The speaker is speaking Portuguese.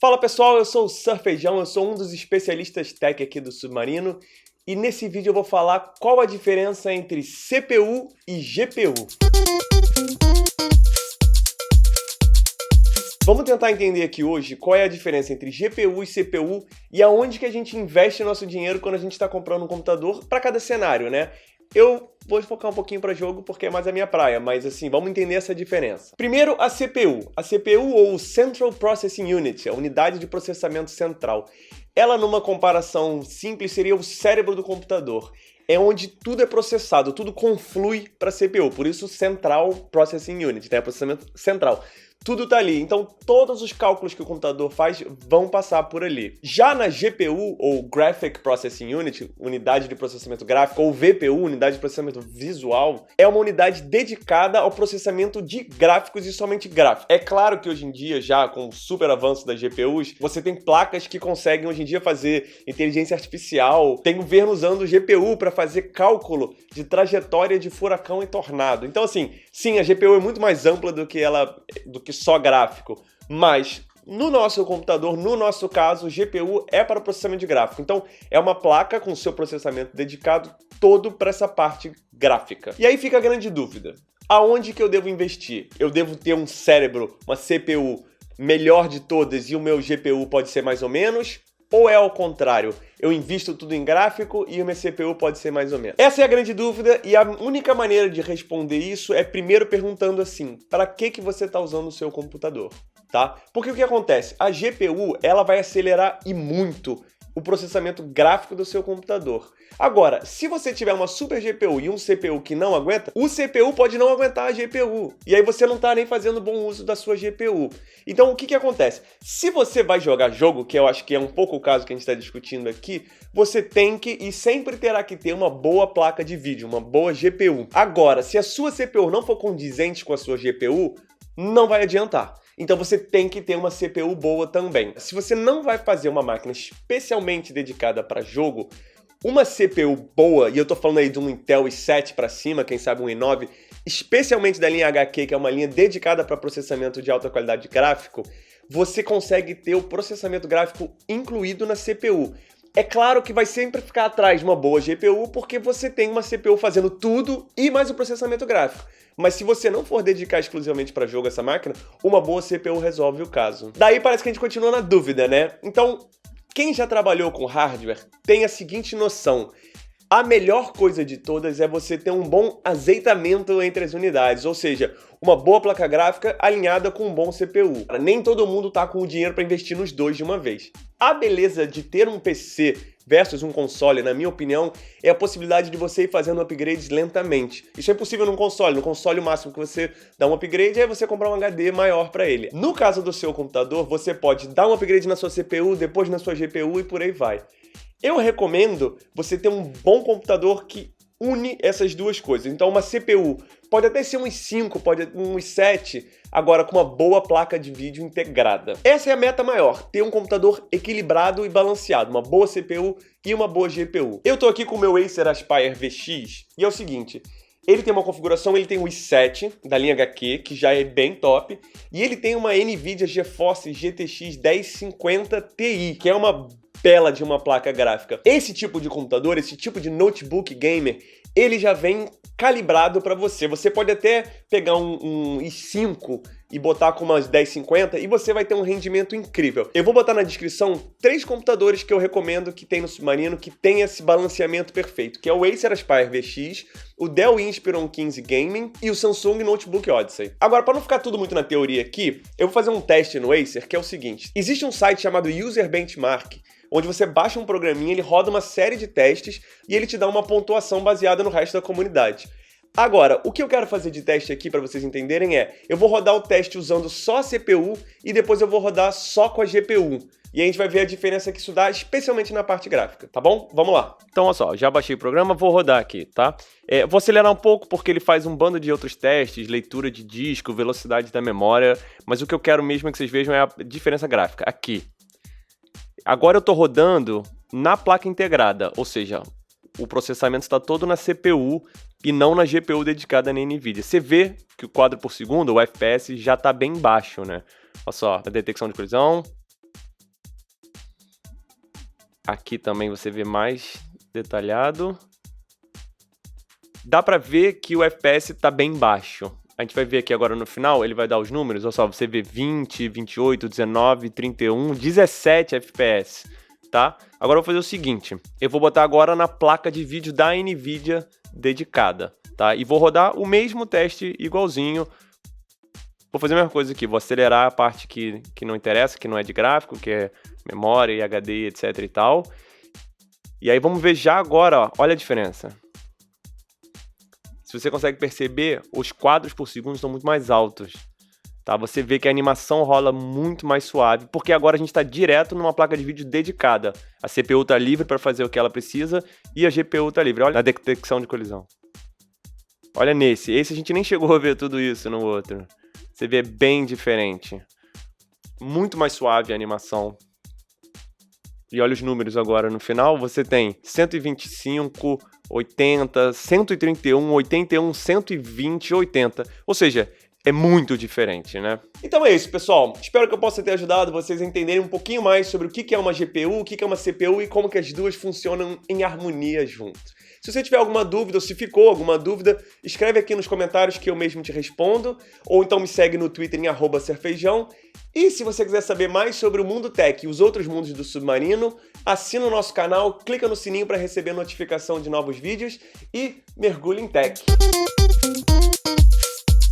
Fala pessoal, eu sou o Sir Feijão, eu sou um dos especialistas tech aqui do Submarino e nesse vídeo eu vou falar qual a diferença entre CPU e GPU. Vamos tentar entender aqui hoje qual é a diferença entre GPU e CPU e aonde que a gente investe nosso dinheiro quando a gente está comprando um computador para cada cenário, né? Eu vou focar um pouquinho para jogo porque é mais a minha praia, mas assim, vamos entender essa diferença. Primeiro, a CPU. A CPU, ou Central Processing Unit, a unidade de processamento central. Ela, numa comparação simples, seria o cérebro do computador. É onde tudo é processado, tudo conflui para a CPU, por isso Central Processing Unit, né? Processamento central. Tudo tá ali, então todos os cálculos que o computador faz vão passar por ali. Já na GPU, ou Graphic Processing Unit, unidade de processamento gráfico, ou VPU, unidade de processamento visual, é uma unidade dedicada ao processamento de gráficos e somente gráficos. É claro que hoje em dia, já com o super avanço das GPUs, você tem placas que conseguem hoje em dia fazer inteligência artificial, tem governo usando GPU para fazer cálculo de trajetória de furacão e tornado. Então assim, sim, a GPU é muito mais ampla do que só gráfico, mas no nosso computador, no nosso caso, o GPU é para o processamento de gráfico. Então, é uma placa com seu processamento dedicado todo para essa parte gráfica. E aí fica a grande dúvida. Aonde que eu devo investir? Eu devo ter um cérebro, uma CPU melhor de todas e o meu GPU pode ser mais ou menos? Ou é ao contrário? Eu invisto tudo em gráfico e o meu CPU pode ser mais ou menos? Essa é a grande dúvida e a única maneira de responder isso é primeiro perguntando assim, para que você está usando o seu computador, tá? Porque o que acontece? A GPU, ela vai acelerar e muito o processamento gráfico do seu computador. Agora, se você tiver uma super GPU e um CPU que não aguenta, o CPU pode não aguentar a GPU. E aí você não está nem fazendo bom uso da sua GPU. Então, o que acontece? Se você vai jogar jogo, que eu acho que é um pouco o caso que a gente está discutindo aqui, você tem que e sempre terá que ter uma boa placa de vídeo, uma boa GPU. Agora, se a sua CPU não for condizente com a sua GPU, não vai adiantar. Então você tem que ter uma CPU boa também. Se você não vai fazer uma máquina especialmente dedicada para jogo, uma CPU boa, e eu tô falando aí de um Intel i7 para cima, quem sabe um i9, especialmente da linha HQ, que é uma linha dedicada para processamento de alta qualidade de gráfico, você consegue ter o processamento gráfico incluído na CPU. É claro que vai sempre ficar atrás de uma boa GPU, porque você tem uma CPU fazendo tudo e mais o processamento gráfico. Mas se você não for dedicar exclusivamente para jogo essa máquina, uma boa CPU resolve o caso. Daí parece que a gente continua na dúvida, né? Então, quem já trabalhou com hardware tem a seguinte noção. A melhor coisa de todas é você ter um bom azeitamento entre as unidades, ou seja, uma boa placa gráfica alinhada com um bom CPU. Nem todo mundo tá com o dinheiro para investir nos dois de uma vez. A beleza de ter um PC versus um console, na minha opinião, é a possibilidade de você ir fazendo upgrades lentamente. Isso é impossível num console. No console, o máximo que você dá um upgrade é você comprar um HD maior para ele. No caso do seu computador, você pode dar um upgrade na sua CPU, depois na sua GPU e por aí vai. Eu recomendo você ter um bom computador que une essas duas coisas. Então uma CPU pode até ser um i5, pode um i7, agora com uma boa placa de vídeo integrada. Essa é a meta maior, ter um computador equilibrado e balanceado, uma boa CPU e uma boa GPU. Eu tô aqui com o meu Acer Aspire VX e é o seguinte, ele tem uma configuração, ele tem o i7 da linha HQ, que já é bem top, e ele tem uma NVIDIA GeForce GTX 1050 Ti, que é uma bela de uma placa gráfica. Esse tipo de computador, esse tipo de notebook gamer, ele já vem calibrado para você. Você pode até pegar um i5 e botar com umas 1050 e você vai ter um rendimento incrível. Eu vou botar na descrição 3 computadores que eu recomendo que tem no Submarino, que tem esse balanceamento perfeito, que é o Acer Aspire VX, o Dell Inspiron 15 Gaming e o Samsung Notebook Odyssey. Agora, para não ficar tudo muito na teoria aqui, eu vou fazer um teste no Acer, que é o seguinte. Existe um site chamado User Benchmark, onde você baixa um programinha, ele roda uma série de testes e ele te dá uma pontuação baseada no resto da comunidade. Agora, o que eu quero fazer de teste aqui para vocês entenderem é, eu vou rodar o teste usando só a CPU e depois eu vou rodar só com a GPU. E a gente vai ver a diferença que isso dá, especialmente na parte gráfica, tá bom? Vamos lá. Então, olha só, já baixei o programa, vou rodar aqui, tá? Vou acelerar um pouco porque ele faz um bando de outros testes, leitura de disco, velocidade da memória, mas o que eu quero mesmo é que vocês vejam é a diferença gráfica, aqui. Agora eu estou rodando na placa integrada, ou seja, o processamento está todo na CPU e não na GPU dedicada na NVIDIA. Você vê que o quadro por segundo, o FPS, já está bem baixo, né? Olha só, a detecção de colisão, Aqui também você vê mais detalhado. Dá pra ver que o FPS tá bem baixo. A gente vai ver aqui agora no final, ele vai dar os números. Olha só, você vê 20, 28, 19, 31, 17 FPS, tá? Agora eu vou fazer o seguinte, eu vou botar agora na placa de vídeo da NVIDIA dedicada, tá? E vou rodar o mesmo teste igualzinho. Vou fazer a mesma coisa aqui, vou acelerar a parte que não interessa, que não é de gráfico, que é memória e HD, etc e tal. E aí vamos ver já agora, ó, olha a diferença. Se você consegue perceber, os quadros por segundo estão muito mais altos. Tá? Você vê que a animação rola muito mais suave, porque agora a gente está direto numa placa de vídeo dedicada. A CPU está livre para fazer o que ela precisa e a GPU está livre. Olha a detecção de colisão. Olha nesse. Esse a gente nem chegou a ver tudo isso no outro. Você vê bem diferente. Muito mais suave a animação. E olha os números agora no final. Você tem 125, 80, 131, 81, 120, 80. Ou seja, é muito diferente, né? Então é isso, pessoal. Espero que eu possa ter ajudado vocês a entenderem um pouquinho mais sobre o que é uma GPU, o que é uma CPU e como que as duas funcionam em harmonia junto. Se você tiver alguma dúvida ou se ficou alguma dúvida, escreve aqui nos comentários que eu mesmo te respondo, ou então me segue no Twitter em @serfeijão. E se você quiser saber mais sobre o mundo tech e os outros mundos do submarino, assina o nosso canal, clica no sininho para receber notificação de novos vídeos e mergulhe em tech.